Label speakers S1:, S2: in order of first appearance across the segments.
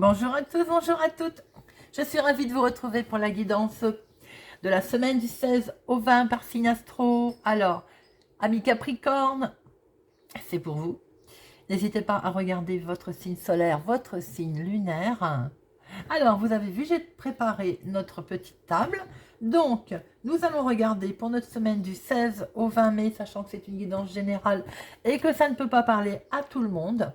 S1: Bonjour à tous, bonjour à toutes. Je suis ravie de vous retrouver pour la guidance de la semaine du 16 au 20 par signe astro. Alors, amis Capricorne, c'est pour vous. N'hésitez pas à regarder votre signe solaire, votre signe lunaire. Alors, vous avez vu, j'ai préparé notre petite table. Donc, nous allons regarder pour notre semaine du 16 au 20 mai, sachant que c'est une guidance générale et que ça ne peut pas parler à tout le monde.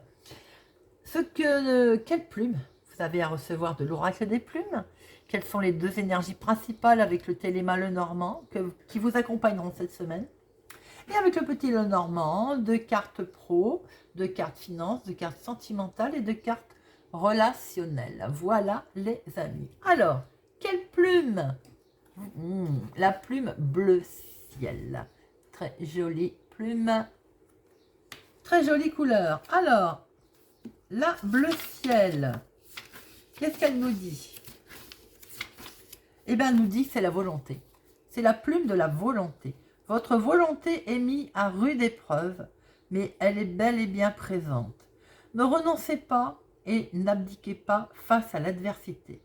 S1: Quelle plume vous avez à recevoir de l'oracle des plumes? Quelles sont les deux énergies principales avec le téléma Lenormand qui vous accompagneront cette semaine? Et avec le petit Lenormand, de cartes pro, de cartes finance, de cartes sentimentales et de cartes relationnelles. Voilà les amis. Alors, quelle plume? La plume bleu ciel. Très jolie plume. Très jolie couleur. Alors, la bleu ciel, qu'est-ce qu'elle nous dit? Eh bien, elle nous dit c'est la volonté. C'est la plume de la volonté. Votre volonté est mise à rude épreuve, mais elle est bel et bien présente. Ne renoncez pas et n'abdiquez pas face à l'adversité.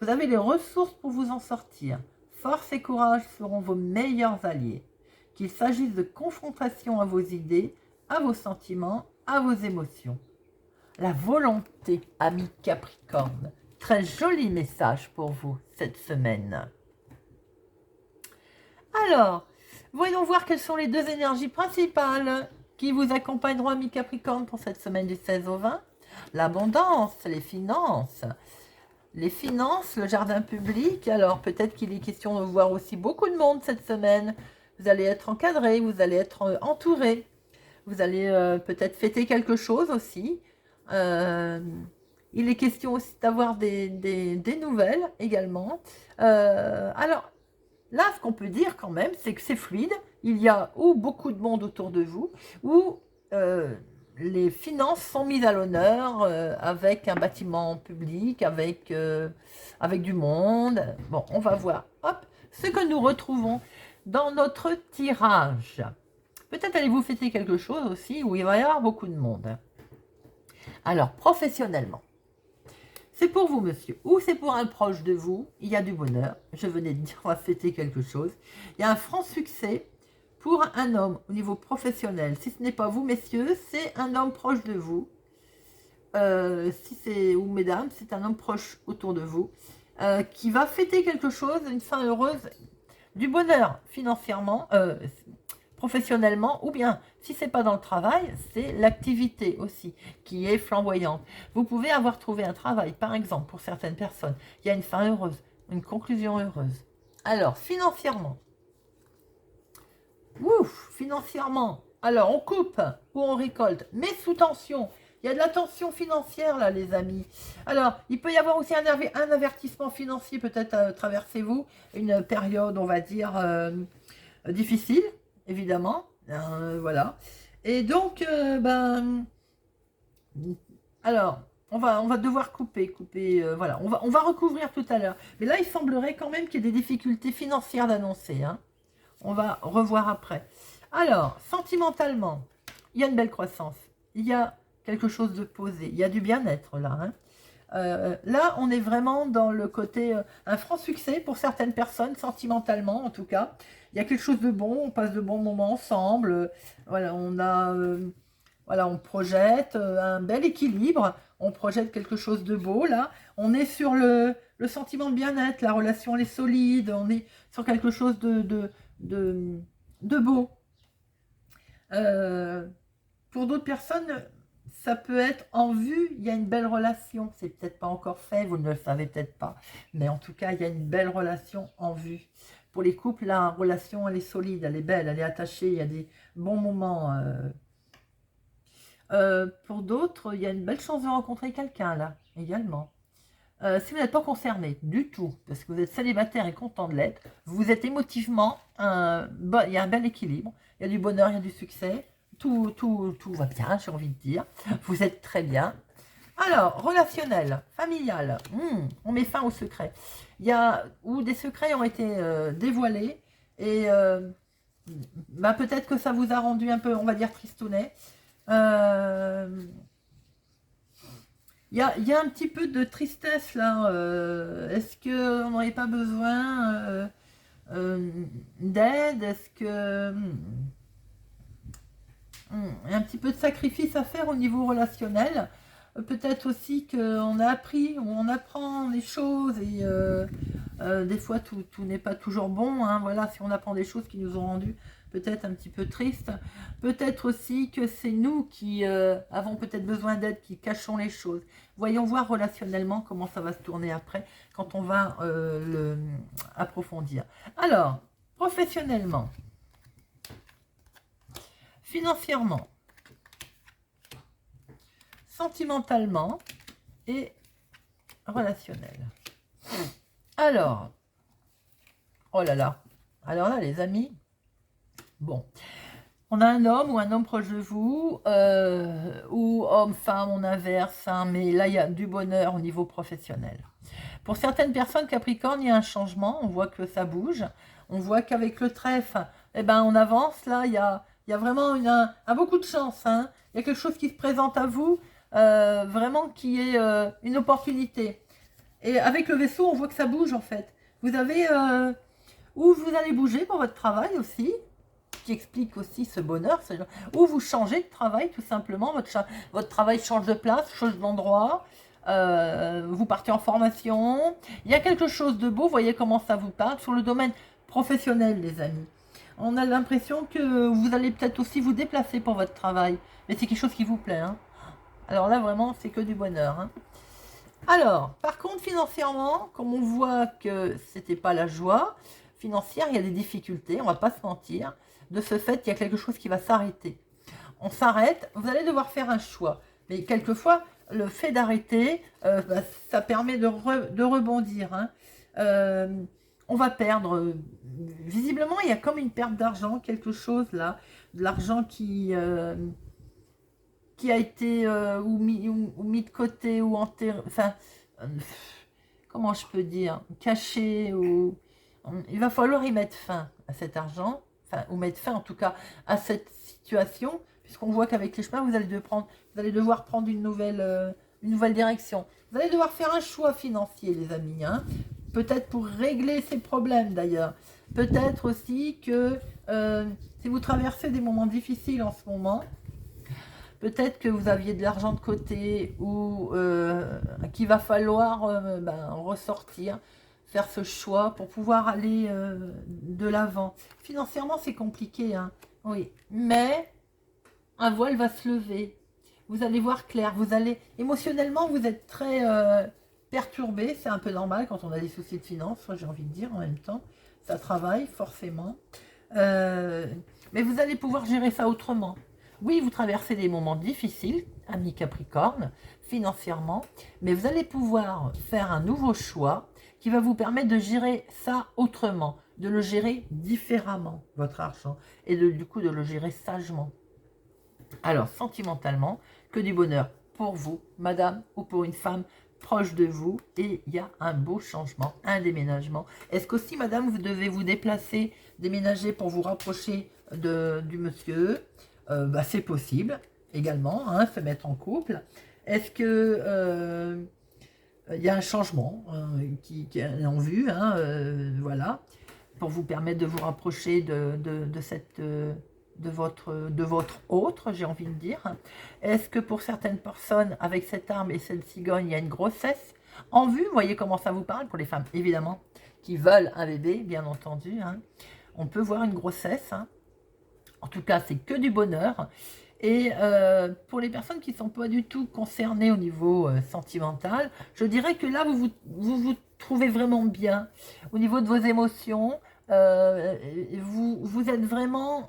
S1: Vous avez les ressources pour vous en sortir. Force et courage seront vos meilleurs alliés. Qu'il s'agisse de confrontation à vos idées, à vos sentiments, à vos émotions. La volonté, ami Capricorne. Très joli message pour vous cette semaine. Alors, voyons voir quelles sont les deux énergies principales qui vous accompagneront, ami Capricorne, pour cette semaine du 16 au 20. L'abondance, les finances. Les finances, le jardin public. Alors, peut-être qu'il est question de voir aussi beaucoup de monde cette semaine. Vous allez être encadré, vous allez être entouré. Vous allez peut-être fêter quelque chose aussi. Il est question aussi d'avoir des nouvelles également. Alors, là, ce qu'on peut dire quand même, c'est que c'est fluide. Il y a ou beaucoup de monde autour de vous, ou les finances sont mises à l'honneur avec un bâtiment public, avec du monde. Bon, on va voir. Hop, ce que nous retrouvons dans notre tirage. Peut-être allez-vous fêter quelque chose aussi où il va y avoir beaucoup de monde. Alors, professionnellement, c'est pour vous, monsieur, ou c'est pour un proche de vous, il y a du bonheur. Je venais de dire, on va fêter quelque chose. Il y a un franc succès pour un homme au niveau professionnel. Si ce n'est pas vous, messieurs, c'est un homme proche de vous. Si c'est, ou mesdames, c'est un homme proche autour de vous qui va fêter quelque chose, une fin heureuse, du bonheur financièrement, professionnellement, ou bien, si ce n'est pas dans le travail, c'est l'activité aussi qui est flamboyante. Vous pouvez avoir trouvé un travail, par exemple, pour certaines personnes. Il y a une fin heureuse, une conclusion heureuse. Alors, financièrement. Ouf, financièrement. Alors, on coupe ou on récolte, mais sous tension. Il y a de la tension financière, là, les amis. Alors, il peut y avoir aussi un avertissement financier, peut-être traversez-vous une période, on va dire, difficile, évidemment. Voilà. Et donc, alors, on va devoir couper, voilà. On va recouvrir tout à l'heure. Mais là, il semblerait quand même qu'il y ait des difficultés financières d'annoncer. Hein. On va revoir après. Alors, sentimentalement, il y a une belle croissance. Il y a quelque chose de posé. Il y a du bien-être là. Hein. Là, on est vraiment dans le côté, un franc succès pour certaines personnes, sentimentalement en tout cas. Il y a quelque chose de bon, on passe de bons moments ensemble. Voilà, voilà, on projette un bel équilibre, on projette quelque chose de beau là. On est sur le sentiment de bien-être, la relation elle est solide, on est sur quelque chose de beau. Pour d'autres personnes, ça peut être en vue, il y a une belle relation. C'est peut-être pas encore fait, vous ne le savez peut-être pas. Mais en tout cas, il y a une belle relation en vue. Pour les couples, la relation, elle est solide, elle est belle, elle est attachée, il y a des bons moments. Pour d'autres, il y a une belle chance de rencontrer quelqu'un, là, également. Si vous n'êtes pas concerné du tout, parce que vous êtes célibataire et content de l'être, vous êtes émotivement, il y a un bel équilibre, il y a du bonheur, il y a du succès, tout va bien, j'ai envie de dire. Vous êtes très bien. Alors, relationnel, familial, on met fin aux secrets. Il y a où des secrets ont été dévoilés et peut-être que ça vous a rendu un peu, on va dire, tristounet. il y a un petit peu de tristesse là. Est-ce qu'on n'aurait pas besoin d'aide? Est-ce que il y a un petit peu de sacrifice à faire au niveau relationnel? Peut-être aussi qu'on a appris, on apprend des choses et des fois tout n'est pas toujours bon. Hein, voilà, si on apprend des choses qui nous ont rendu peut-être un petit peu tristes. Peut-être aussi que c'est nous qui avons peut-être besoin d'aide, qui cachons les choses. Voyons voir relationnellement comment ça va se tourner après quand on va le approfondir. Alors, professionnellement, financièrement, sentimentalement et relationnel. Alors, oh là là, alors là les amis, bon, on a un homme ou un homme proche de vous, ou homme, femme, on inverse, hein, mais là il y a du bonheur au niveau professionnel. Pour certaines personnes Capricorne, il y a un changement, on voit que ça bouge, on voit qu'avec le trèfle, eh ben, on avance, là il y a vraiment un beaucoup de chance, hein. Il y a quelque chose qui se présente à vous, vraiment qui est une opportunité. Et avec le vaisseau, on voit que ça bouge en fait. Vous avez où vous allez bouger pour votre travail aussi, qui explique aussi ce bonheur, où vous changez de travail tout simplement, votre travail change de place, change d'endroit, vous partez en formation, il y a quelque chose de beau, voyez comment ça vous parle, sur le domaine professionnel les amis. On a l'impression que vous allez peut-être aussi vous déplacer pour votre travail, mais c'est quelque chose qui vous plaît. Hein. Alors là vraiment c'est que du bonheur. Hein. Alors, par contre, financièrement, comme on voit que c'était pas la joie financière, il y a des difficultés, on va pas se mentir. De ce fait, il y a quelque chose qui va s'arrêter. On s'arrête, vous allez devoir faire un choix. Mais quelquefois, le fait d'arrêter, ça permet de rebondir. Hein. On va perdre. Visiblement, il y a comme une perte d'argent, quelque chose là. De l'argent qui a été ou mis de côté ou enterré, enfin, comment je peux dire, caché, ou il va falloir y mettre fin à cet argent, enfin, ou mettre fin en tout cas à cette situation, puisqu'on voit qu'avec les chemins, vous allez devoir prendre une nouvelle direction. Vous allez devoir faire un choix financier, les amis, hein. Peut-être pour régler ces problèmes d'ailleurs. Peut-être aussi que si vous traversez des moments difficiles en ce moment, peut-être que vous aviez de l'argent de côté ou qu'il va falloir ressortir, faire ce choix pour pouvoir aller de l'avant. Financièrement, c'est compliqué, hein, oui, mais un voile va se lever. Vous allez voir clair, émotionnellement, vous êtes très perturbé, c'est un peu normal quand on a des soucis de finances, j'ai envie de dire en même temps, ça travaille forcément. Mais vous allez pouvoir gérer ça autrement. Oui, vous traversez des moments difficiles, ami Capricorne, financièrement, mais vous allez pouvoir faire un nouveau choix qui va vous permettre de gérer ça autrement, de le gérer différemment, votre argent, et du coup de le gérer sagement. Alors, sentimentalement, que du bonheur pour vous, madame, ou pour une femme proche de vous, et il y a un beau changement, un déménagement. Est-ce qu'aussi, madame, vous devez vous déplacer, déménager pour vous rapprocher du monsieur? C'est possible également, hein, se mettre en couple. Est-ce que il y a un changement qui est en vue, hein, voilà, pour vous permettre de vous rapprocher de votre autre, j'ai envie de dire. Est-ce que pour certaines personnes, avec cette arme et cette cigogne, il y a une grossesse en vue? Vous voyez comment ça vous parle pour les femmes, évidemment, qui veulent un bébé, bien entendu. Hein. On peut voir une grossesse, hein. En tout cas, c'est que du bonheur. Et pour les personnes qui ne sont pas du tout concernées au niveau sentimental, je dirais que là, vous trouvez vraiment bien. Au niveau de vos émotions, vous êtes vraiment...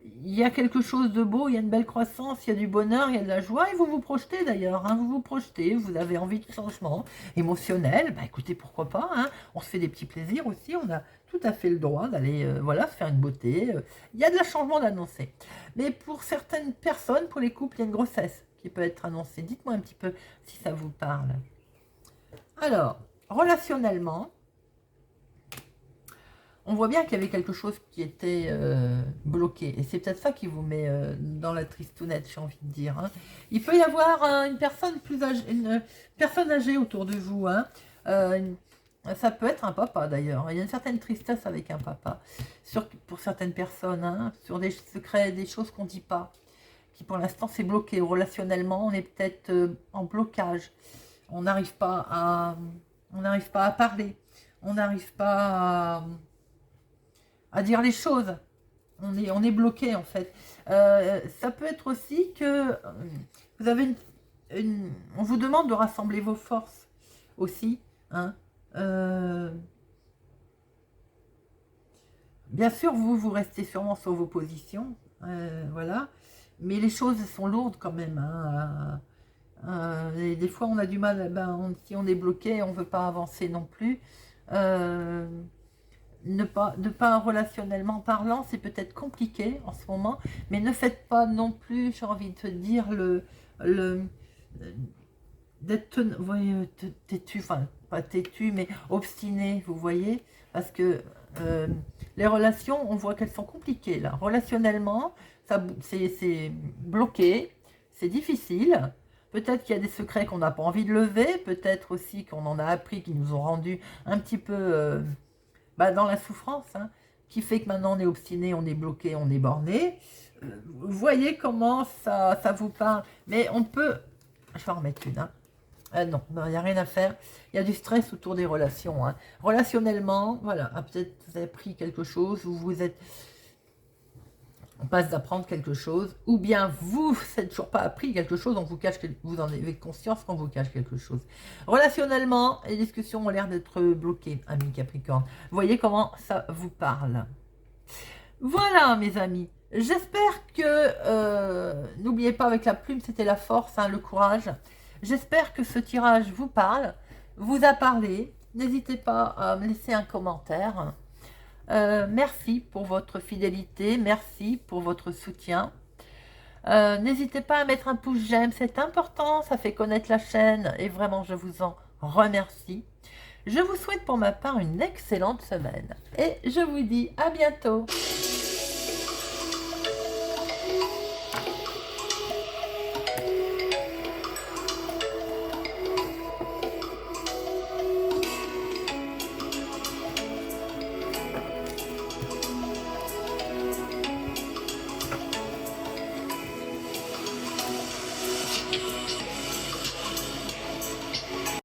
S1: il y a quelque chose de beau, il y a une belle croissance, il y a du bonheur, il y a de la joie, et vous vous projetez d'ailleurs, hein, vous vous projetez, vous avez envie de changement émotionnel, écoutez, pourquoi pas, hein, on se fait des petits plaisirs aussi, on a tout à fait le droit d'aller voilà, se faire une beauté, il y a de la changement d'annoncer. Mais pour certaines personnes, pour les couples, il y a une grossesse qui peut être annoncée. Dites-moi un petit peu si ça vous parle. Alors, relationnellement, on voit bien qu'il y avait quelque chose qui était bloqué. Et c'est peut-être ça qui vous met dans la tristounette, j'ai envie de dire. Hein. Il peut y avoir une personne plus âgée, une personne âgée autour de vous. Hein. Ça peut être un papa d'ailleurs. Il y a une certaine tristesse avec un papa. Pour certaines personnes, hein, sur des secrets, des choses qu'on ne dit pas. Qui pour l'instant c'est bloqué. Relationnellement, on est peut-être en blocage. On n'arrive pas à parler. On n'arrive pas à dire les choses. On est bloqué en fait. Ça peut être aussi que vous avez on vous demande de rassembler vos forces aussi. Hein. Bien sûr, vous restez sûrement sur vos positions. Voilà. Mais les choses sont lourdes quand même. Hein. Et des fois, on a du mal. Si on est bloqué, on ne veut pas avancer non plus. Ne pas relationnellement parlant, c'est peut-être compliqué en ce moment, mais ne faites pas non plus, j'ai envie de te dire, d'être têtu, enfin pas têtu, mais obstiné, vous voyez, parce que les relations, on voit qu'elles sont compliquées là. Relationnellement, c'est bloqué, c'est difficile. Peut-être qu'il y a des secrets qu'on n'a pas envie de lever, peut-être aussi qu'on en a appris, qui nous ont rendu un petit peu dans la souffrance, hein, qui fait que maintenant on est obstiné, on est bloqué, on est borné. Vous voyez comment ça vous parle. Mais on peut... Je vais en remettre une. Hein. Non, il n'y a rien à faire. Il y a du stress autour des relations. Hein. Relationnellement, voilà, peut-être vous avez pris quelque chose, ou vous êtes... On passe d'apprendre quelque chose, ou bien vous n'avez toujours pas appris quelque chose, on vous cache, vous en avez conscience qu'on vous cache quelque chose. Relationnellement, les discussions ont l'air d'être bloquées, amis Capricorne. Vous voyez comment ça vous parle. Voilà, mes amis. J'espère que, n'oubliez pas, avec la plume, c'était la force, hein, le courage. J'espère que ce tirage vous parle, vous a parlé. N'hésitez pas à me laisser un commentaire. Merci pour votre fidélité, merci pour votre soutien. N'hésitez pas à mettre un pouce j'aime, c'est important, ça fait connaître la chaîne et vraiment je vous en remercie. Je vous souhaite pour ma part une excellente semaine et je vous dis à bientôt.